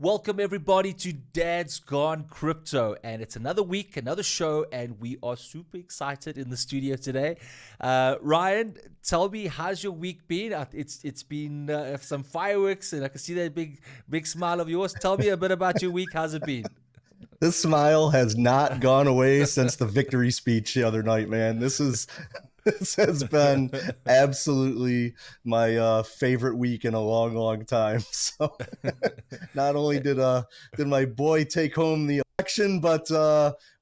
Welcome everybody to Dad's Gone Crypto, and it's another week, another show, and we are super excited in the studio today. Ryan, tell me, how's your week been? It's been some fireworks, and I can see that big smile of yours. Tell me a bit about your week. How's it been? This smile has not gone away since the victory speech the other night, man. This has been absolutely my favorite week in a long time. So not only did my boy take home the election, but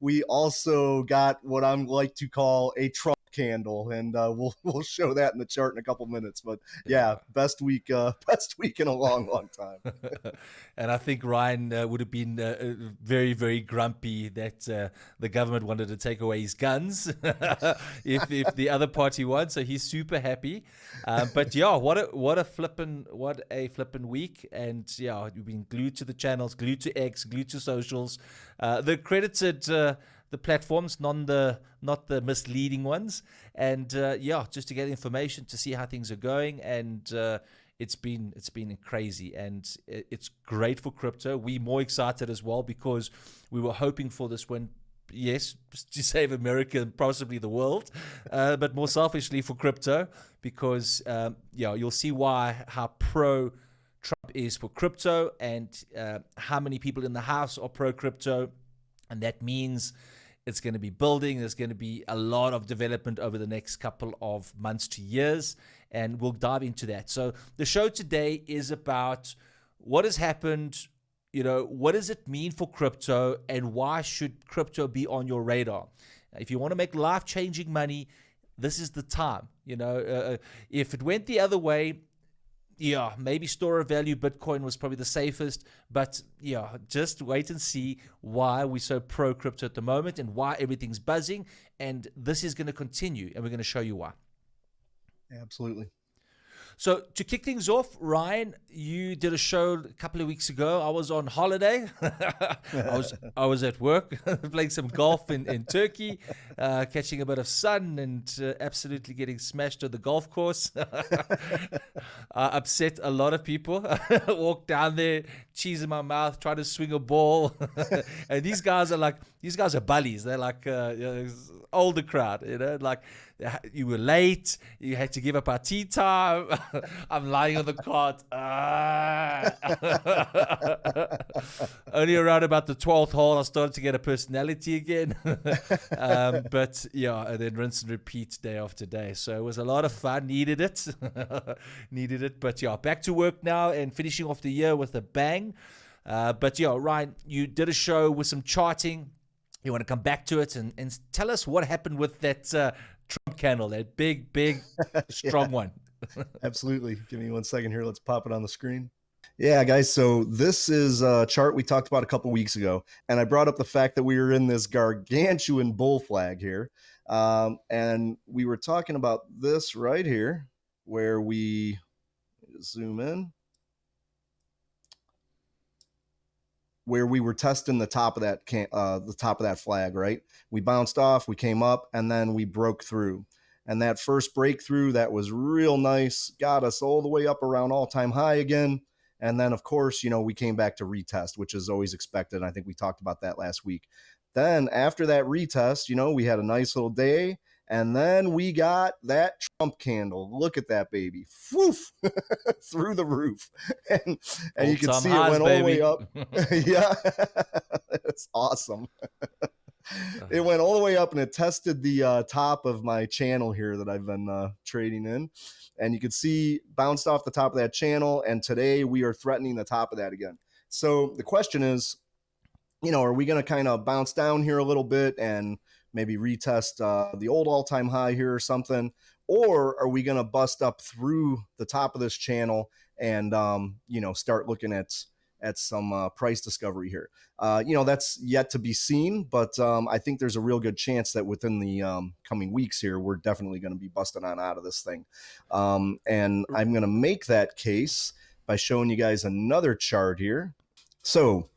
we also got what I'm like to call a Trump candle, and we'll show that in the chart in a couple minutes. But yeah, best week in a long time. And I think Ryan would have been very grumpy that the government wanted to take away his guns if the other party won. So he's super happy. But yeah, what a flippin' week. And yeah, you've been glued to the channels, glued to X, glued to socials. The accredited the platforms, not the misleading ones. And yeah, just to get information, to see how things are going. And it's been crazy, and it's great for crypto. We're more excited as well because we were hoping for this win, yes, to save America and possibly the world, but more selfishly for crypto because yeah, you'll see how pro Trump is for crypto, and how many people in the house are pro crypto, and that means it's going to be building. There's going to be a lot of development over the next couple of months to years, and we'll dive into that. So the show today is about what has happened, what does it mean for crypto, and why should crypto be on your radar? If you want to make life-changing money, this is the time. If it went the other way, yeah, maybe store of value Bitcoin was probably the safest, but yeah, just wait and see why we're so pro crypto at the moment and why everything's buzzing. And this is going to continue, and we're going to show you why. Absolutely. So to kick things off, Ryan, you did a show a couple of weeks ago. I was on holiday. I was at work playing some golf in Turkey, catching a bit of sun, and absolutely getting smashed on the golf course. I upset a lot of people. Walked down there, cheese in my mouth, trying to swing a ball. And these guys are bullies. They're like older crowd, like you were late, you had to give up our tea time. I'm lying on the cart. Only around about the 12th hole I started to get a personality again. But yeah, and then rinse and repeat day after day. So it was a lot of fun. Needed it. But yeah, back to work now and finishing off the year with a bang. But yeah, Ryan, you did a show with some charting. You want to come back to it and tell us what happened with that Trump candle, that big, strong one. Absolutely. Give me 1 second here. Let's pop it on the screen. Yeah, guys. So this is a chart we talked about a couple weeks ago, and I brought up the fact that we were in this gargantuan bull flag here, and we were talking about this right here, where we zoom in, where we were testing the top of that flag, right? We bounced off, we came up, and then we broke through. And that first breakthrough, that was real nice, got us all the way up around all-time high again. And then, of course, we came back to retest, which is always expected. I think we talked about that last week. Then after that retest, we had a nice little day. And then we got that Trump candle. Look at that baby. Woof! Through the roof. And you can see it went all the way up. Yeah. It's awesome. It went all the way up, and it tested the top of my channel here that I've been trading in. And you can see bounced off the top of that channel. And today we are threatening the top of that again. So the question is, are we going to kind of bounce down here a little bit and maybe retest the old all-time high here or something? Or are we going to bust up through the top of this channel and, start looking at some price discovery here? That's yet to be seen, but I think there's a real good chance that within the coming weeks here, we're definitely going to be busting on out of this thing. And I'm going to make that case by showing you guys another chart here. So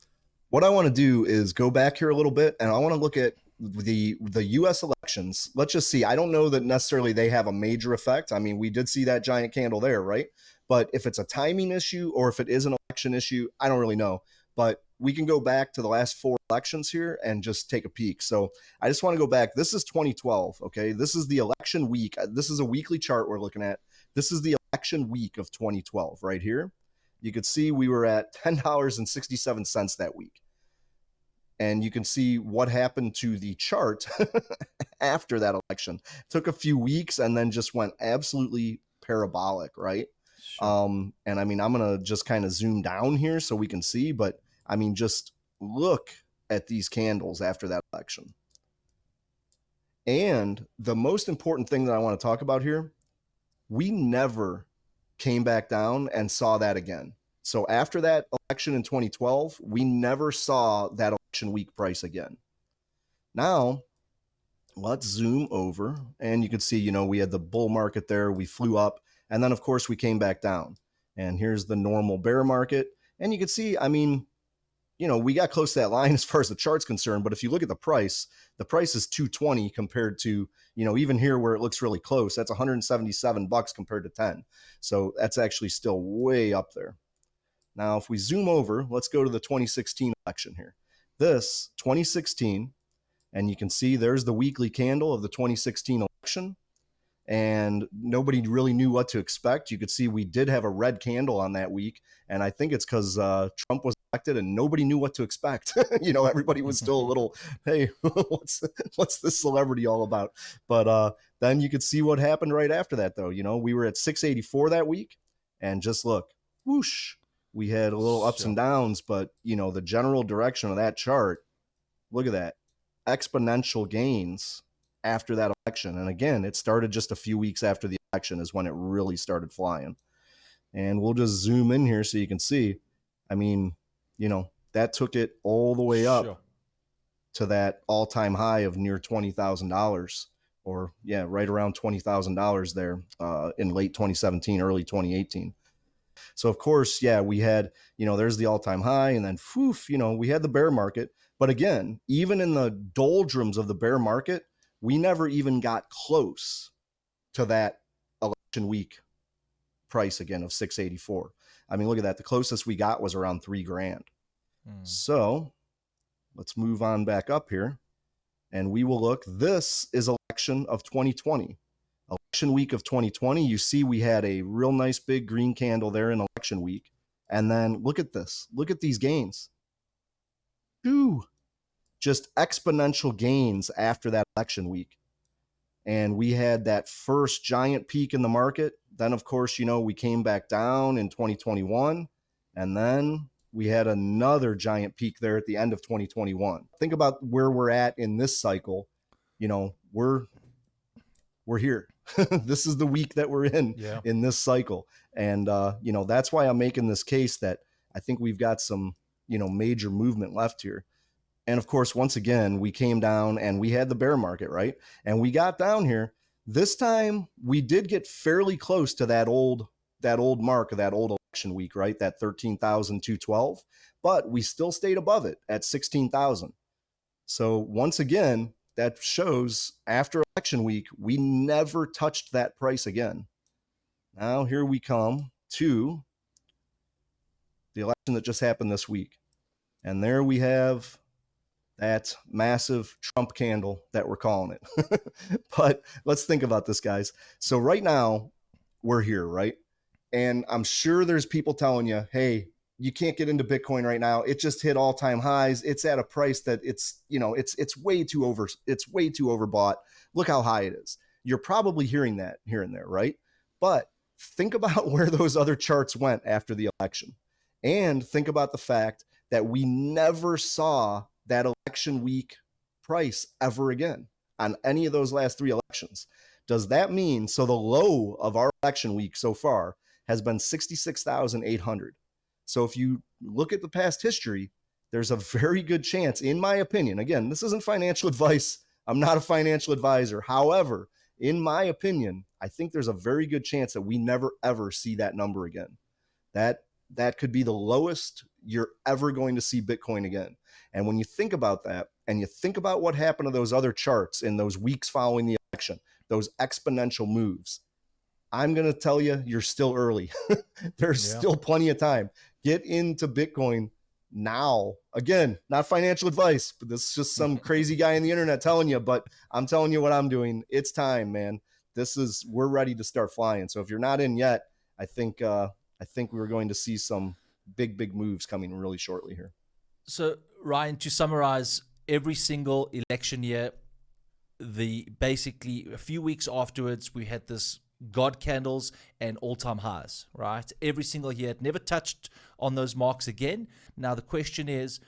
what I want to do is go back here a little bit, and I want to look at the U.S. elections. Let's just see. I don't know that necessarily they have a major effect. I mean, we did see that giant candle there, right? But if it's a timing issue or if it is an election issue, I don't really know. but we can go back to the last 4 elections here and just take a peek. So I just want to go back. This is 2012. Okay. This is the election week. This is a weekly chart we're looking at. This is the election week of 2012 right here. You could see we were at $10.67 that week. And you can see what happened to the chart after that election. It took a few weeks and then just went absolutely parabolic, right? Sure. And I mean, I'm going to just kind of zoom down here so we can see, but I mean, just look at these candles after that election. And the most important thing that I want to talk about here, we never came back down and saw that again. So after that election in 2012, we never saw that election week price again. Now, let's zoom over and you can see, you know, we had the bull market there, we flew up, and then of course we came back down. And here's the normal bear market. And you can see, I mean, you know, we got close to that line as far as the chart's concerned, but if you look at the price is 220 compared to, you know, even here where it looks really close, that's $177 compared to 10. So that's actually still way up there. Now, if we zoom over, let's go to the 2016 election here. This 2016, and you can see there's the weekly candle of the 2016 election. And nobody really knew what to expect. You could see we did have a red candle on that week. And I think it's because Trump was elected and nobody knew what to expect. You know, everybody was still a little, hey, what's this celebrity all about? But then you could see what happened right after that, though. You know, we were at 684 that week. And just look, whoosh, we had a little ups and downs. But, you know, the general direction of that chart, look at that, exponential gains after that election. And again, it started just a few weeks after the election is when it really started flying. And we'll just zoom in here so you can see. I mean, you know, that took it all the way up to that all-time high of near $20,000, or yeah, right around $20,000 there in late 2017, early 2018. So of course, yeah, we had, you know, there's the all-time high, and then poof, you know, we had the bear market. But again, even in the doldrums of the bear market, we never even got close to that election week price again of 684. I mean, look at that. The closest we got was around $3,000. So let's move on back up here and we will look. This is election of 2020. Election week of 2020. You see, we had a real nice big green candle there in election week. And then look at this. Look at these gains. Ooh. Just exponential gains after that election week. And we had that first giant peak in the market. Then, of course, you know, we came back down in 2021. And then we had another giant peak there at the end of 2021. Think about where we're at in this cycle. You know, we're here. This is the week that we're in this cycle. And, you know, that's why I'm making this case that I think we've got some, you know, major movement left here. And of course, once again, we came down and we had the bear market, right? And we got down here. This time we did get fairly close to that old mark of that old election week, right? That 13,212, but we still stayed above it at 16,000. So once again, that shows after election week, we never touched that price again. Now here we come to the election that just happened this week. And there we have that massive Trump candle that we're calling it. But let's think about this, guys. So right now we're here, right? And I'm sure there's people telling you, hey, you can't get into Bitcoin right now. It just hit all-time highs. It's at a price that it's, you know, it's way too overbought. Look how high it is. You're probably hearing that here and there, right? But think about where those other charts went after the election. And think about the fact that we never saw that election week price ever again on any of those last 3 elections. Does that mean, so the low of our election week so far has been 66,800. So if you look at the past history, there's a very good chance, in my opinion, again, this isn't financial advice. I'm not a financial advisor. However, in my opinion, I think there's a very good chance that we never, ever see that number again. That could be the lowest you're ever going to see Bitcoin again. And when you think about that, and you think about what happened to those other charts in those weeks following the election, those exponential moves, I'm going to tell you, you're still early. There's still plenty of time. Get into Bitcoin now, again, not financial advice, but this is just some crazy guy on the internet telling you, but I'm telling you what I'm doing. It's time, man. We're ready to start flying. So if you're not in yet, I think we're going to see some big moves coming really shortly here. So Ryan, to summarize, every single election year, basically a few weeks afterwards, we had this God candles and all-time highs, right? Every single year. It never touched on those marks again. Now the question is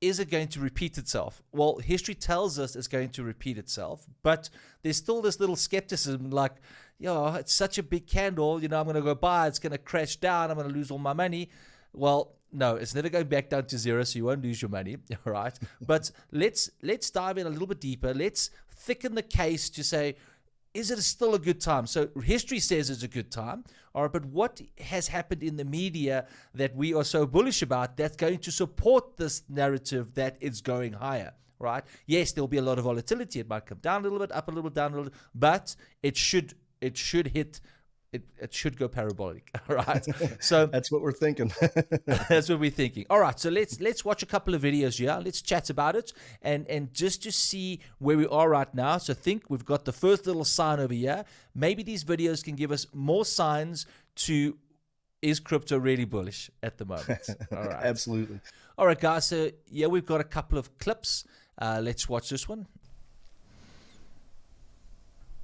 it going to repeat itself? Well, history tells us it's going to repeat itself, but there's still this little skepticism like, it's such a big candle, I'm going to go buy, it's going to crash down, I'm going to lose all my money. Well, no, it's never going back down to zero, so you won't lose your money, all right? But let's dive in a little bit deeper. Let's thicken the case to say, is it still a good time? So history says it's a good time, all right, but what has happened in the media that we are so bullish about that's going to support this narrative that it's going higher, right? Yes, there'll be a lot of volatility. It might come down a little bit, up a little bit, down a little, but it should hit. It should go parabolic, all right? So that's what we're thinking. That's what we're thinking. All right, so let's watch a couple of videos here. Let's chat about it and just to see where we are right now. So think we've got the first little sign over here. Maybe these videos can give us more signs to, is crypto really bullish at the moment? All right. Absolutely. All right, guys. So yeah, we've got a couple of clips. Let's watch this one.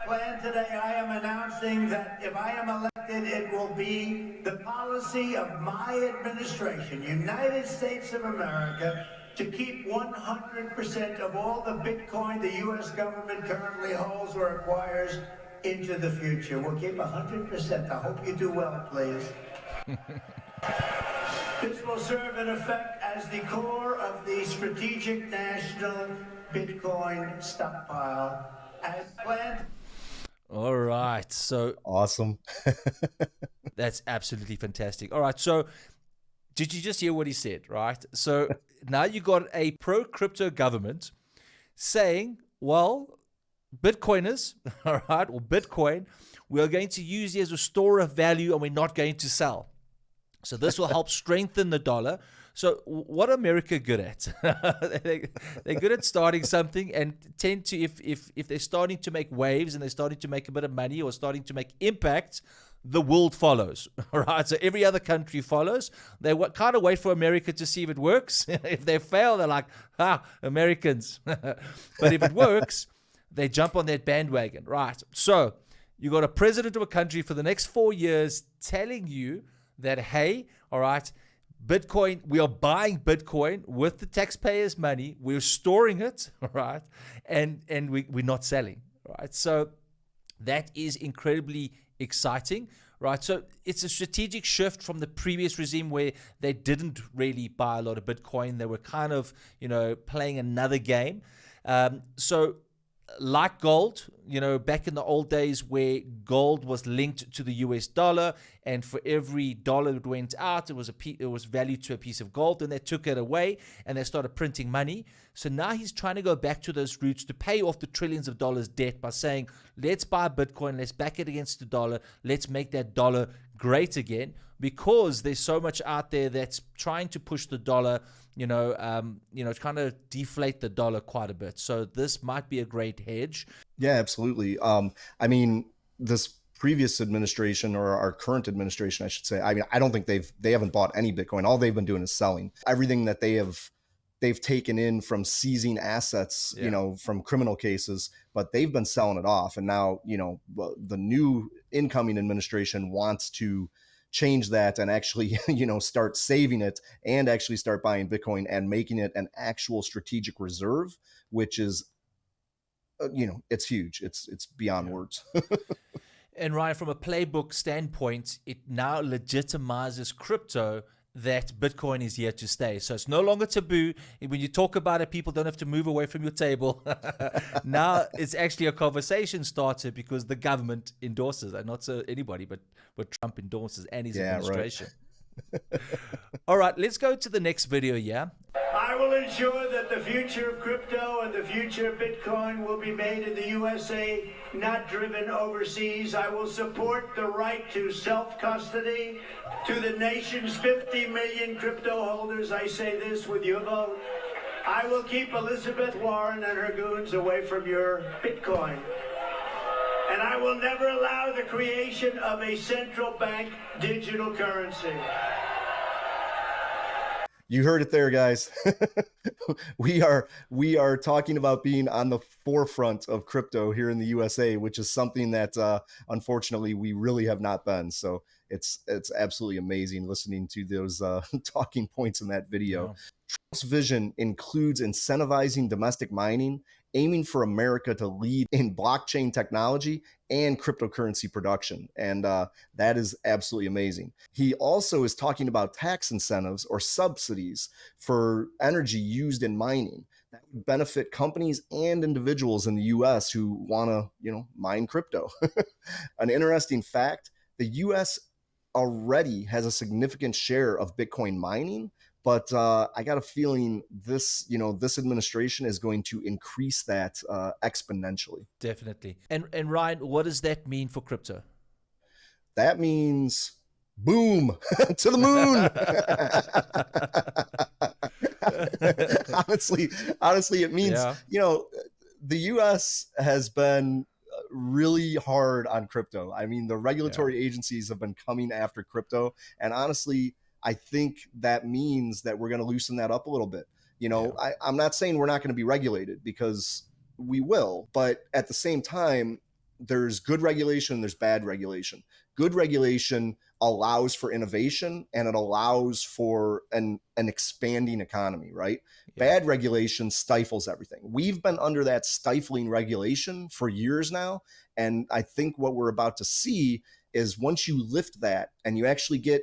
Plan today, I am announcing that if I am elected, it will be the policy of my administration, United States of America, to keep 100% of all the Bitcoin the U.S. government currently holds or acquires into the future. We'll keep 100%. I hope you do well, please. This will serve in effect as the core of the strategic national Bitcoin stockpile as planned. All right, so awesome. That's absolutely fantastic. All right, so did you just hear what he said, right? So now you got a pro-crypto government saying, well, Bitcoiners, all right, or Bitcoin, we're going to use it as a store of value and we're not going to sell. So this will help strengthen the dollar. So what are America good at? They're good at starting something and tend to, if they're starting to make waves and they're starting to make a bit of money or starting to make impact, the world follows, all right? So every other country follows. They kind of wait for America to see if it works. If they fail, they're like, Americans. But if it works, they jump on that bandwagon, right? So you got a president of a country for the next 4 years telling you that, hey, all right, Bitcoin, we are buying Bitcoin with the taxpayers' money. We're storing it, all right, and we're not selling, right? So that is incredibly exciting, right? So it's a strategic shift from the previous regime where they didn't really buy a lot of Bitcoin. They were kind of, playing another game. So like gold, back in the old days where gold was linked to the US dollar, and for every dollar that went out, it was valued to a piece of gold, and they took it away and they started printing money. So now he's trying to go back to those roots to pay off the trillions of dollars debt by saying, let's buy Bitcoin, let's back it against the dollar, let's make that dollar great again, because there's so much out there that's trying to push the dollar, kind of deflate the dollar quite a bit. So this might be a great hedge. Yeah, absolutely. I mean, this previous administration, or our current administration, I should say, I mean, I don't think they haven't bought any Bitcoin. All they've been doing is selling everything that they've taken in from seizing assets, from criminal cases, but they've been selling it off. And now, the new incoming administration wants to change that and actually, start saving it and actually start buying Bitcoin and making it an actual strategic reserve, which is, it's huge. It's beyond words. And Ryan, from a playbook standpoint, it now legitimizes crypto that Bitcoin is here to stay. So it's no longer taboo. When you talk about it, people don't have to move away from your table. Now it's actually a conversation starter because the government endorses it. Not so anybody, but Trump endorses and his administration. Right. All right, let's go to the next video here. I I will ensure that the future of crypto and the future of Bitcoin will be made in the USA, not driven overseas. I will support the right to self-custody. To the nation's 50 million crypto holders, I say this with your vote. I will keep Elizabeth Warren and her goons away from your Bitcoin. And I will never allow the creation of a central bank digital currency. You heard it there, guys. we are talking about being on the forefront of crypto here in the USA, which is something that unfortunately we really have not been. So it's absolutely amazing listening to those talking points in that video. Yeah. Trump's vision includes incentivizing domestic mining, aiming for America to lead in blockchain technology and cryptocurrency production. And that is absolutely amazing. He also is talking about tax incentives or subsidies for energy used in mining that would benefit companies and individuals in the US who want to, mine crypto. An interesting fact, the US already has a significant share of Bitcoin mining, but I got a feeling this administration is going to increase that exponentially. Definitely. And Ryan, what does that mean for crypto? That means boom to the moon. honestly, it means, the US has been really hard on crypto. I mean, the regulatory agencies have been coming after crypto, and honestly, I think that means that we're going to loosen that up a little bit. I'm not saying we're not going to be regulated, because we will, but at the same time, there's good regulation, there's bad regulation. Good regulation allows for innovation and it allows for an expanding economy, right? Yeah. Bad regulation stifles everything. We've been under that stifling regulation for years now. And I think what we're about to see is once you lift that and you actually get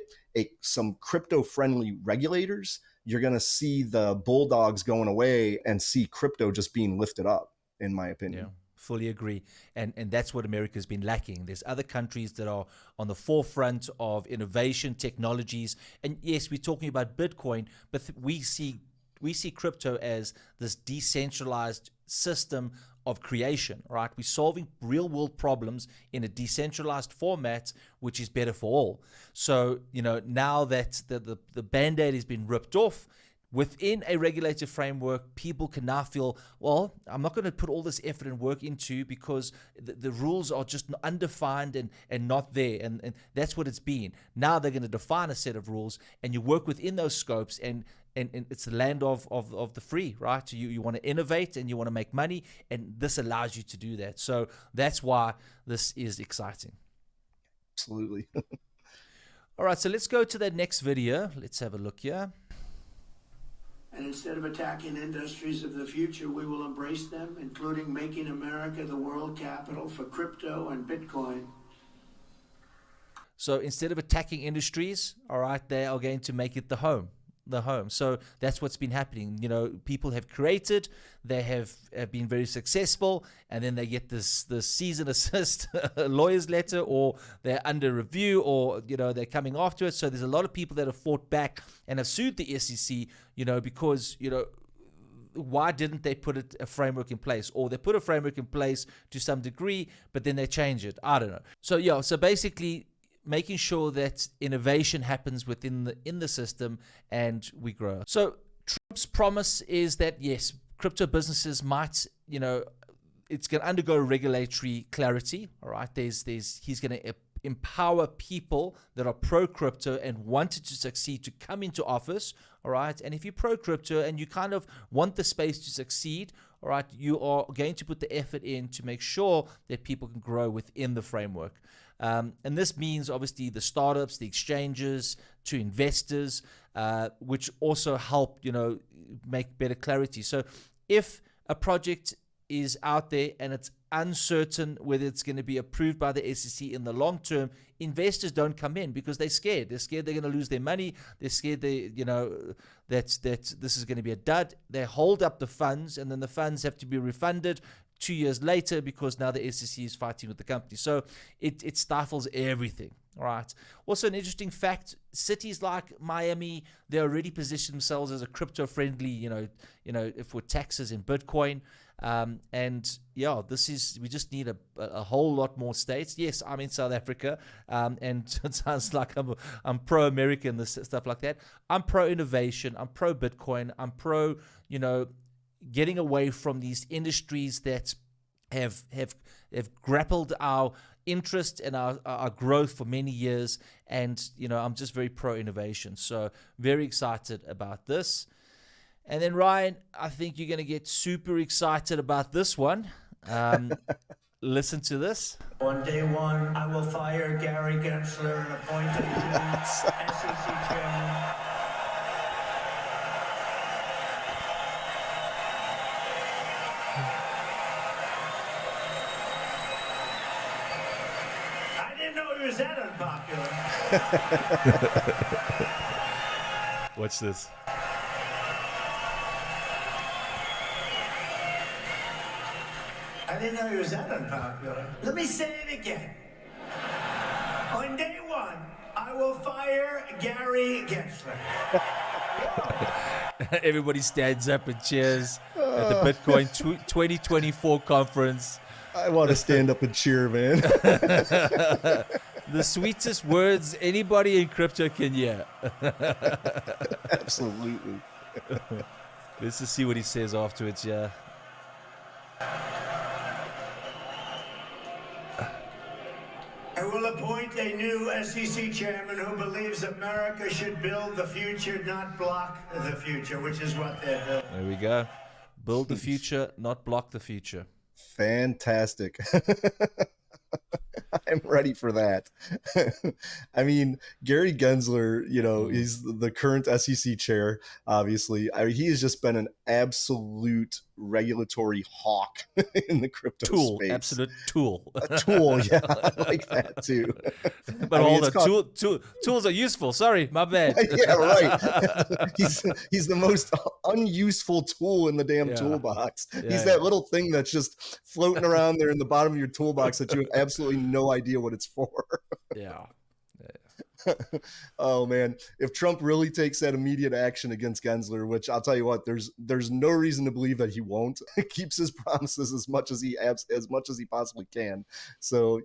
some crypto-friendly regulators, you're going to see the bulldogs going away and see crypto just being lifted up, in my opinion. Yeah. Fully agree. And that's what America's been lacking. There's other countries that are on the forefront of innovation, technologies. And yes, we're talking about Bitcoin, but we see crypto as this decentralized system of creation, right? We're solving real world problems in a decentralized format, which is better for all. So, now that the Band-Aid has been ripped off, within a regulated framework, people can now feel, well, I'm not going to put all this effort and work into because the rules are just undefined and not there. And that's what it's been. Now they're going to define a set of rules and you work within those scopes, and it's the land of the free, right? So you want to innovate and you want to make money, and this allows you to do that. So that's why this is exciting. Absolutely. All right, so let's go to the next video. Let's have a look here. And instead of attacking industries of the future, we will embrace them, including making America the world capital for crypto and Bitcoin. So instead of attacking industries, all right, they are going to make it the home. So that's what's been happening. People have created, they have been very successful, and then they get this cease and desist lawyer's letter, or they're under review, or they're coming after it. So there's a lot of people that have fought back and have sued the SEC, because why didn't they put a framework in place? Or they put a framework in place to some degree, but then they change it. I don't know. So basically, making sure that innovation happens within the system and we grow. So Trump's promise is that, yes, crypto businesses might, it's going to undergo regulatory clarity. All right. He's going to empower people that are pro-crypto and wanted to succeed to come into office. All right. And if you're pro-crypto and you kind of want the space to succeed, all right, you are going to put the effort in to make sure that people can grow within the framework. And this means obviously the startups, the exchanges, to investors, which also help, make better clarity. So if a project is out there and it's uncertain whether it's going to be approved by the SEC in the long term, investors don't come in because they're scared. They're scared they're going to lose their money. They're scared that this is going to be a dud. They hold up the funds, and then the funds have to be refunded 2 years later because now the SEC is fighting with the company. So it stifles everything. All right. Also, an interesting fact: cities like Miami, they already position themselves as a crypto-friendly, for taxes in Bitcoin. And yeah, we just need a whole lot more states. Yes, I'm in South Africa, and it sounds like I'm pro-American, this stuff like that. I'm pro-innovation. I'm pro-Bitcoin. I'm pro, getting away from these industries that have grappled our interest and our growth for many years. And, I'm just very pro-innovation. So very excited about this. And then, Ryan, I think you're going to get super excited about this one. Listen to this. On day one, I will fire Gary Gensler and appoint a new SEC chairman. I didn't know he was that unpopular. Watch this. I didn't know he was that unpopular. Let me say it again. On day one, I will fire Gary Gensler. Everybody stands up and cheers at the Bitcoin 2024 conference. I want to stand up and cheer, man. The sweetest words anybody in crypto can hear. Absolutely. Let's just see what he says afterwards, yeah. I will appoint a new SEC chairman who believes America should build the future, not block the future, which is what they're doing. There we go. Build the future, not block the future. Fantastic. I'm ready for that. I mean, Gary Gensler, he's the current SEC chair, obviously. He has just been an absolute regulatory hawk in the crypto space. Absolute tool. A tool, yeah, I like that too. But hold on, tools are useful. Sorry, my bad. Yeah, right. He's the most unuseful tool in the damn toolbox. He's that little thing that's just floating around there in the bottom of your toolbox that you have absolutely no idea what it's for. Yeah. Oh man, if Trump really takes that immediate action against Gensler, which I'll tell you what, there's no reason to believe that he won't. Keeps his promises as much as he possibly can. So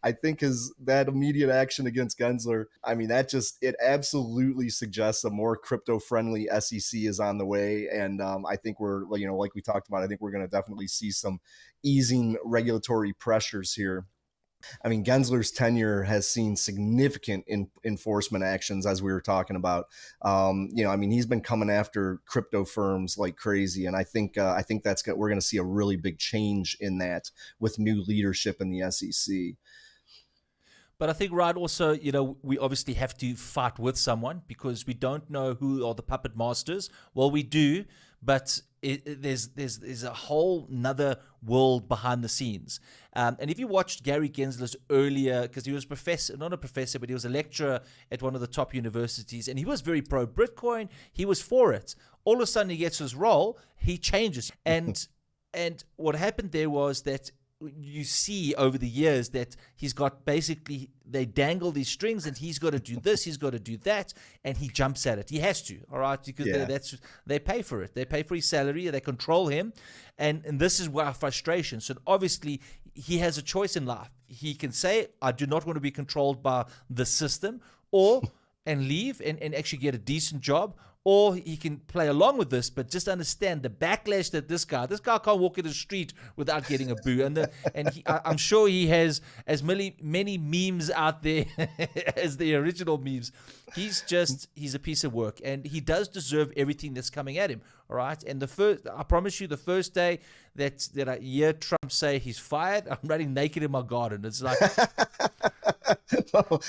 I think that immediate action against Gensler, I mean, it absolutely suggests a more crypto friendly SEC is on the way, and I think we're like we talked about, I think we're going to definitely see some easing regulatory pressures here. I mean, Gensler's tenure has seen significant enforcement actions, as we were talking about. I mean, he's been coming after crypto firms like crazy, and I think we're going to see a really big change in that with new leadership in the SEC. But I think, right, also, we obviously have to fight with someone because we don't know who are the puppet masters. Well, we do, but there's a whole nother world behind the scenes. And if you watched Gary Gensler's earlier, because he was not a professor, but he was a lecturer at one of the top universities, and he was very pro Bitcoin. He was for it. All of a sudden, he gets his role, he changes. And what happened there was that you see over the years that he's got basically, they dangle these strings and he's got to do this, he's got to do that, and he jumps at it. He has to, all right, because they pay for it. They pay for his salary, they control him, and this is our frustration. So obviously he has a choice in life. He can say, I do not want to be controlled by the system, and leave and actually get a decent job, or he can play along with this, but just understand the backlash that this guy can't walk in the street without getting a boo. I'm sure he has as many memes out there as the original memes. He's a piece of work, and he does deserve everything that's coming at him. All right. And I promise you, the first day that I hear Trump say he's fired, I'm running naked in my garden. It's like,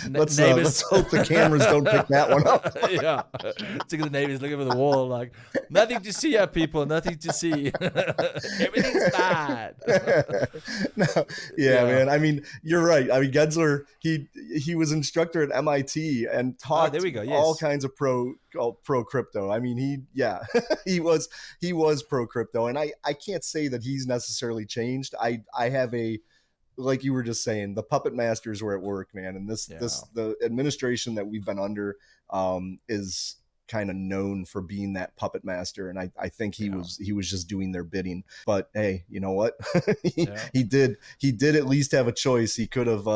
let's hope the cameras don't pick that one up. Yeah. Look at the neighbors looking for the wall, like, nothing to see here, people, nothing to see. Everything's bad. Man. I mean, you're right. I mean, Gensler, he was instructor at MIT and taught all kinds of pro crypto. I mean, he was pro crypto, and I can't say that he's necessarily changed. I have a like you were just saying, the puppet masters were at work, man. And the administration that we've been under is kind of known for being that puppet master. And I think he was just doing their bidding. But hey, you know what? he did at least have a choice. He could have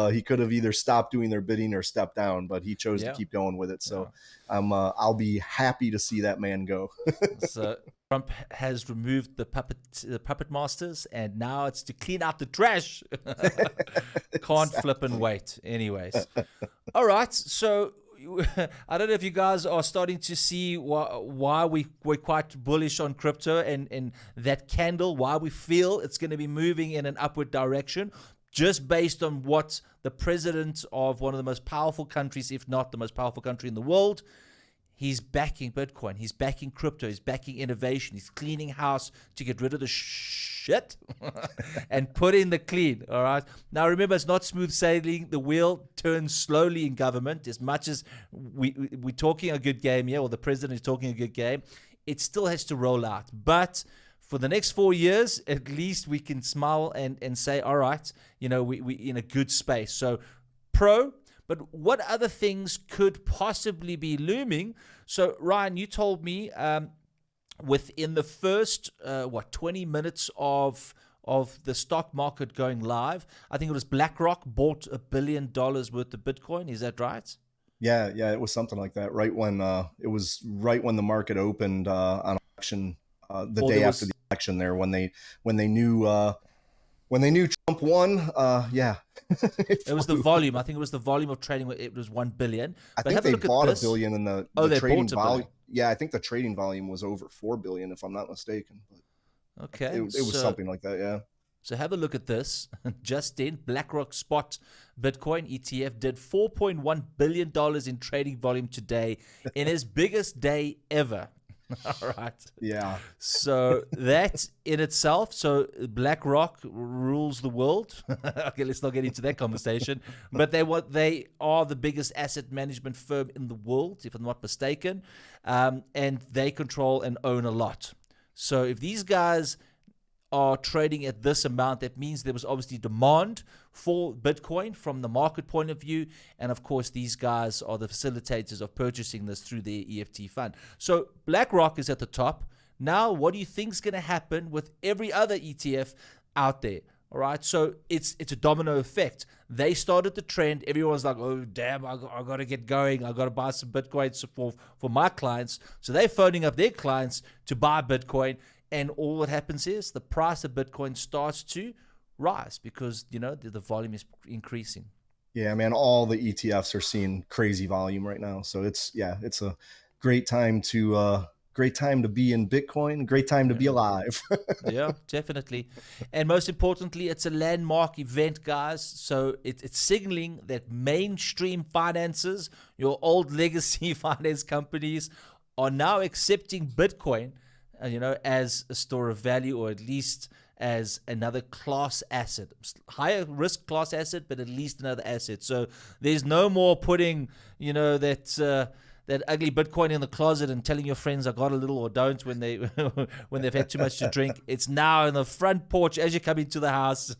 either stopped doing their bidding or stepped down, but he chose to keep going with it. So I'll be happy to see that man go. So Trump has removed the puppet masters, and now it's to clean out the trash. Can't flip and wait. Anyways, all right. So I don't know if you guys are starting to see why we're quite bullish on crypto and that candle, why we feel it's going to be moving in an upward direction, just based on what the president of one of the most powerful countries, if not the most powerful country in the world, he's backing Bitcoin. He's backing crypto. He's backing innovation. He's cleaning house to get rid of the shit and put in the clean. All right. Now, remember, it's not smooth sailing. The wheel turns slowly in government. As much as we're talking a good game here, or the president is talking a good game, it still has to roll out. But for the next 4 years, at least we can smile and say, all right, we in a good space. So but what other things could possibly be looming? So, Ryan, you told me within the first, 20 minutes of the stock market going live, I think it was BlackRock bought $1 billion worth of Bitcoin. Is that right? Yeah, it was something like that. Right when the market opened on election, the day after the election there, when they knew Trump won, it was the volume. I think it was the volume of trading. It was 1 billion. I think they bought $1 billion in the trading volume. Yeah, I think the trading volume was over 4 billion, if I'm not mistaken. But okay, it was something like that. Yeah. So have a look at this. Just in, BlackRock Spot Bitcoin ETF did $4.1 billion in trading volume today in his biggest day ever. All right. Yeah. So that in itself, so BlackRock rules the world. Okay, let's not get into that conversation. But they are the biggest asset management firm in the world, if I'm not mistaken, and they control and own a lot. So if these guys are trading at this amount, that means there was obviously demand for Bitcoin from the market point of view. And of course, these guys are the facilitators of purchasing this through their EFT fund. So BlackRock is at the top. Now, what do you think is going to happen with every other ETF out there? All right. So it's a domino effect. They started the trend. Everyone's like, oh, damn, I got to get going. I got to buy some Bitcoin for my clients. So they're phoning up their clients to buy Bitcoin. And all that happens is the price of Bitcoin starts to rise because, the volume is increasing. Yeah, man, all the ETFs are seeing crazy volume right now. So it's a great time to be in Bitcoin, great time to be alive. Yeah, definitely. And most importantly, it's a landmark event, guys. So it's signaling that mainstream finances, your old legacy finance companies, are now accepting Bitcoin as a store of value, or at least as another class asset, higher risk class asset, but at least another asset. So there's no more putting, that ugly Bitcoin in the closet and telling your friends I got a little or don't when they've had too much to drink. It's now in the front porch as you come into the house.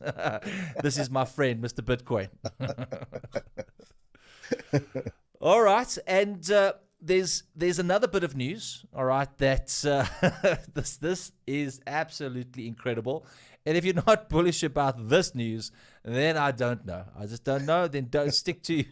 This is my friend, Mr. Bitcoin. All right, and there's another bit of news, all right, that this is absolutely incredible. And if you're not bullish about this news, then I don't know. I just don't know. Then don't stick to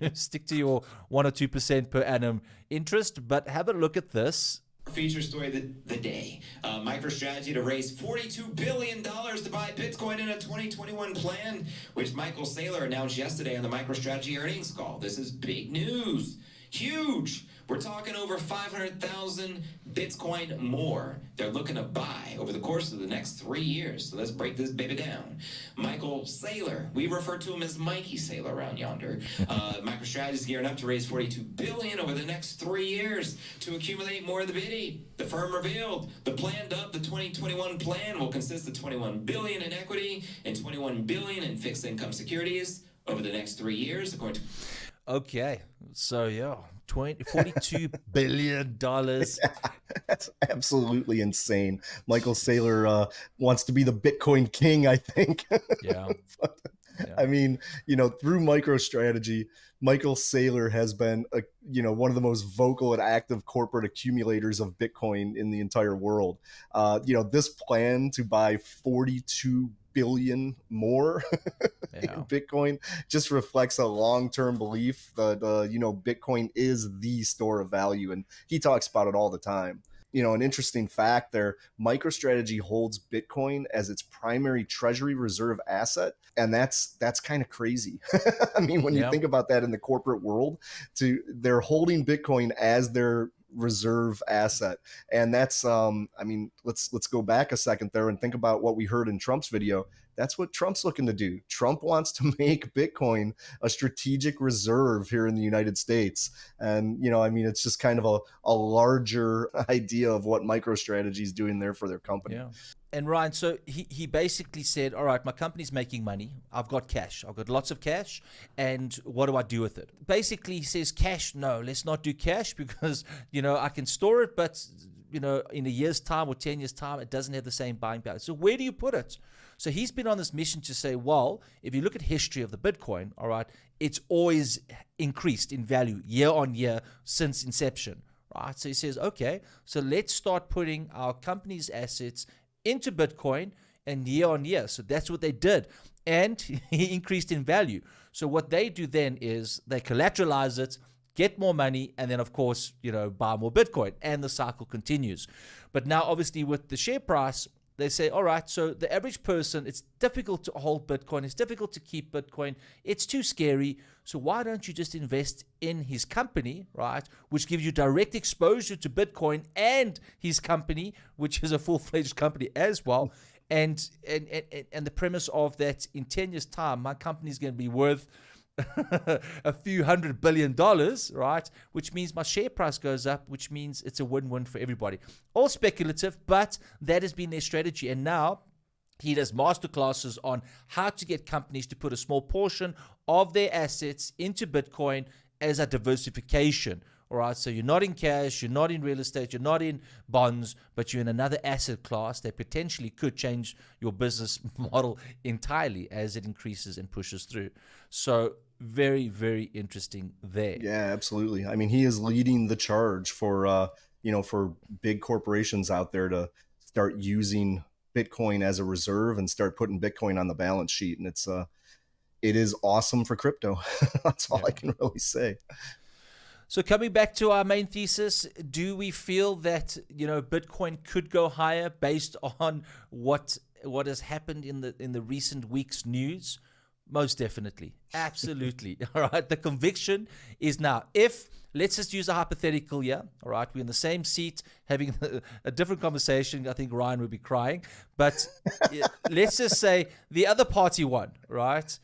your 1 or 2% per annum interest. But have a look at this. Feature story of the day. MicroStrategy to raise $42 billion to buy Bitcoin in a 2021 plan, which Michael Saylor announced yesterday on the MicroStrategy earnings call. This is big news. Huge. We're talking over 500,000 Bitcoin more they're looking to buy over the course of the next 3 years. So let's break this baby down. Michael Saylor, we refer to him as Mikey Saylor around yonder. MicroStrategy is gearing up to raise $42 billion over the next 3 years to accumulate more of the biddy. The firm revealed the the 2021 plan will consist of $21 billion in equity and $21 billion in fixed income securities over the next 3 years, according to... Okay, so yeah, $42 billion. That's absolutely insane. Michael Saylor wants to be the Bitcoin king, I think. Yeah. I mean, through MicroStrategy, Michael Saylor has been, one of the most vocal and active corporate accumulators of Bitcoin in the entire world. This plan to buy 42 billion more in Bitcoin just reflects a long-term belief that, Bitcoin is the store of value. And he talks about it all the time. An interesting fact there, MicroStrategy holds Bitcoin as its primary treasury reserve asset. And that's kind of crazy. I mean, when you think about that in the corporate world, they're holding Bitcoin as their reserve asset. And that's, let's go back a second there and think about what we heard in Trump's video. That's what Trump's looking to do. Trump wants to make Bitcoin a strategic reserve here in the United States. And, it's just kind of a larger idea of what MicroStrategy is doing there for their company. Yeah. And Ryan, so he basically said, all right, my company's making money. I've got cash. I've got lots of cash. And what do I do with it? Basically, he says cash. No, let's not do cash because, I can store it, but, in a year's time or 10 years time, it doesn't have the same buying power. So where do you put it? So he's been on this mission to say, well, if you look at history of the Bitcoin, all right, it's always increased in value year on year since inception, right? So he says, okay, so let's start putting our company's assets into Bitcoin and year on year. So that's what they did. And he increased in value. So what they do then is they collateralize it, get more money, and then, of course, buy more Bitcoin. And the cycle continues. But now, obviously, with the share price, they say, all right, so the average person, it's difficult to hold Bitcoin. It's difficult to keep Bitcoin. It's too scary. So why don't you just invest in his company, right, which gives you direct exposure to Bitcoin and his company, which is a full-fledged company as well. And the premise of that, in 10 years' time, my company is going to be worth a few $100 billion, right? Which means my share price goes up, which means it's a win-win for everybody. All speculative, but that has been their strategy. And now he does masterclasses on how to get companies to put a small portion of their assets into Bitcoin as a diversification. All right, so you're not in cash, you're not in real estate, you're not in bonds, but you're in another asset class that potentially could change your business model entirely as it increases and pushes through. So very, very interesting there. Yeah, absolutely. I mean, he is leading the charge for, for big corporations out there to start using Bitcoin as a reserve and start putting Bitcoin on the balance sheet. And it is awesome for crypto. That's all I can really say. So coming back to our main thesis, do we feel that Bitcoin could go higher based on what has happened in the recent week's news? Most definitely, absolutely. All right, the conviction is now. If let's just use a hypothetical here. All right, we're in the same seat having a different conversation. I think Ryan would be crying, but let's just say the other party won. Right.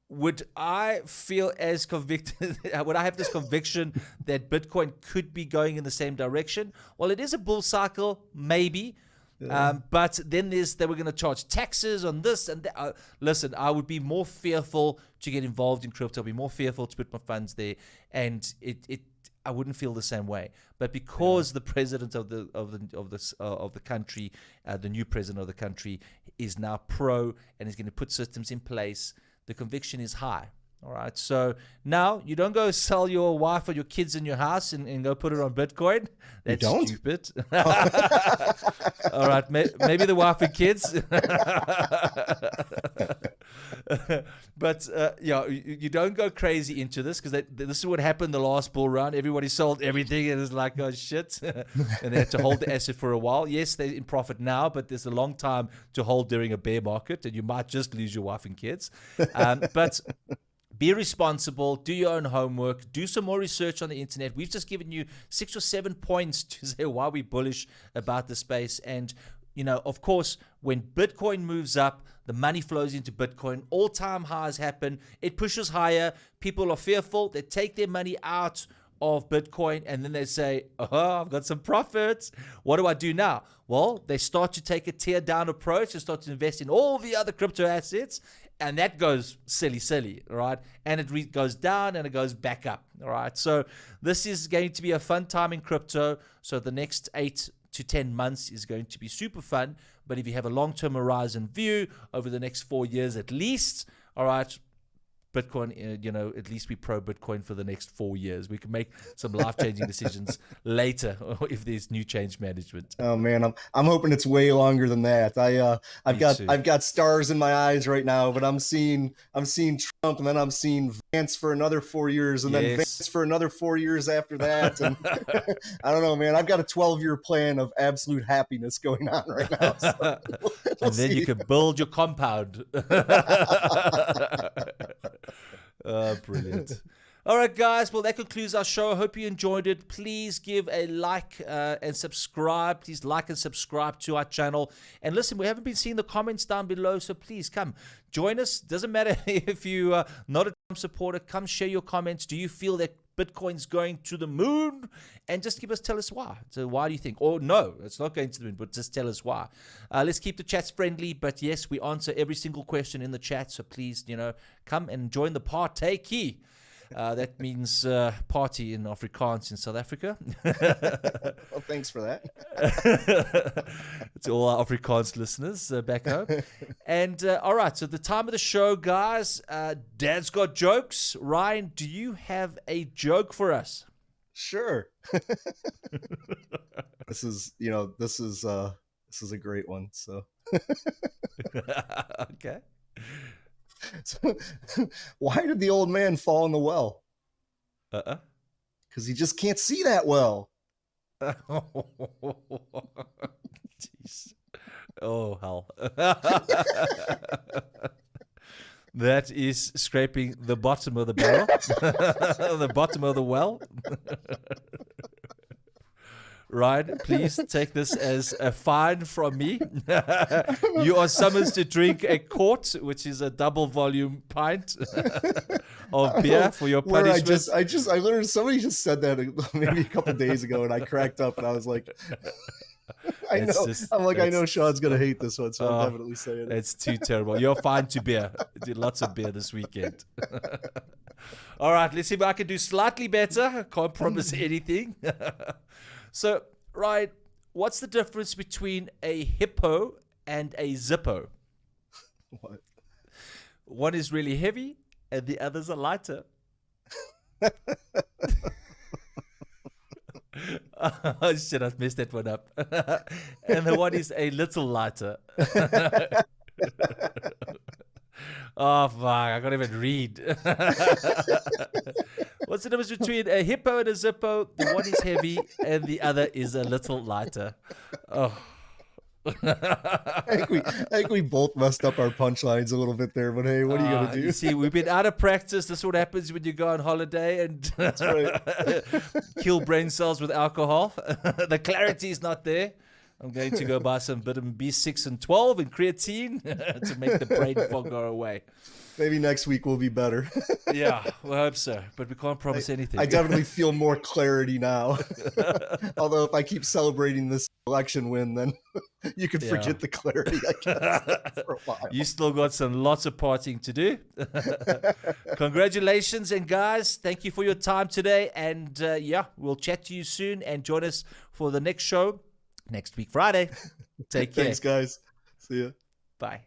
Would I feel as convicted? Would I have this conviction that Bitcoin could be going in the same direction? Well, it is a bull cycle, maybe. But then they were going to charge taxes on this and that. Listen, I would be more fearful to get involved in crypto. I'd be more fearful to put my funds there, and I wouldn't feel the same way. But because the president of the country, the new president of the country, is now pro and is going to put systems in place, the conviction is high. All right. So now you don't go sell your wife or your kids in your house and go put it on Bitcoin. That's stupid. All right. Maybe the wife and kids. But you don't go crazy into this because this is what happened the last bull run. Everybody sold everything and it's like, oh, shit. And they had to hold the asset for a while. Yes, they're in profit now, but there's a long time to hold during a bear market and you might just lose your wife and kids. But be responsible, do your own homework, do some more research on the internet. We've just given you 6 or 7 points to say why we're bullish about the space. And, of course, when Bitcoin moves up, the money flows into Bitcoin. All-time highs happen. It pushes higher. People are fearful. They take their money out of Bitcoin and then they say, oh, I've got some profits. What do I do now? Well, they start to take a tear-down approach and start to invest in all the other crypto assets. And that goes silly, right? And it goes down and it goes back up, all right? So this is going to be a fun time in crypto. So the next 8 to 10 months is going to be super fun. But if you have a long-term horizon view over the next 4 years at least, all right, Bitcoin, at least be pro Bitcoin for the next 4 years. We can make some life-changing decisions later if there's new change management. Oh man, I'm hoping it's way longer than that. I've got stars in my eyes right now, but I'm seeing Trump, and then I'm seeing Vance for another 4 years, and then Vance for another 4 years after that. And I don't know, man. I've got a 12-year plan of absolute happiness going on right now. So and then you can build your compound. Brilliant. All right, guys. Well, that concludes our show. I hope you enjoyed it. Please give a like and subscribe. Please like and subscribe to our channel. And listen, we haven't been seeing the comments down below, so please come join us. Doesn't matter if you're not a Trump supporter. Come share your comments. Do you feel that Bitcoin's going to the moon? And just tell us why. So why do you think? Or no, it's not going to the moon, but just tell us why. Let's keep the chats friendly. But yes, we answer every single question in the chat. So please, come and join the partake. That means party in Afrikaans in South Africa. Well, thanks for that. To all our Afrikaans listeners back home. And all right, so the time of the show, guys. Dad's got jokes. Ryan, do you have a joke for us? Sure. This is a great one. So. Okay. So, why did the old man fall in the well? Because he just can't see that well. Jeez. Oh, hell. That is scraping the bottom of the barrel. The bottom of the well. Ryan, please take this as a fine from me. You are summoned to drink a quart, which is a double volume pint of beer for your punishment. I learned somebody just said that maybe a couple of days ago, and I cracked up, and I was like, I know Sean's gonna hate this one, so I'm definitely saying it. It's too terrible. You're fine to beer. Did lots of beer this weekend. All right, let's see if I can do slightly better. I can't promise anything. So, Ryan, what's the difference between a hippo and a zippo? What? One is really heavy, and the other's a lighter. Oh, shit, I've messed that one up. And the one is a little lighter. Oh, fuck, I can't even read. What's the difference between a hippo and a zippo? The one is heavy and the other is a little lighter. Oh. I think we both messed up our punchlines a little bit there, but hey, what are you going to do? You see, we've been out of practice. This is what happens when you go on holiday and That's right. kill brain cells with alcohol. The clarity is not there. I'm going to go buy some vitamin B6 and 12 and creatine to make the brain fog go away. Maybe next week will be better. Yeah, we hope so, but we can't promise anything. I definitely feel more clarity now. Although if I keep celebrating this election win, then you can forget the clarity, I guess, for a while. You still got lots of partying to do. Congratulations, and guys, thank you for your time today. And we'll chat to you soon, and join us for the next show next week, Friday. Take care. Thanks, guys. See ya. Bye.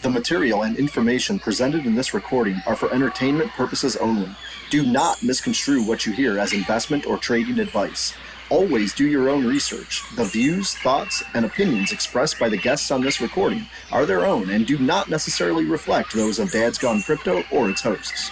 The material and information presented in this recording are for entertainment purposes only. Do not misconstrue what you hear as investment or trading advice. Always do your own research. The views, thoughts, and opinions expressed by the guests on this recording are their own and do not necessarily reflect those of Dad's Gone Crypto or its hosts.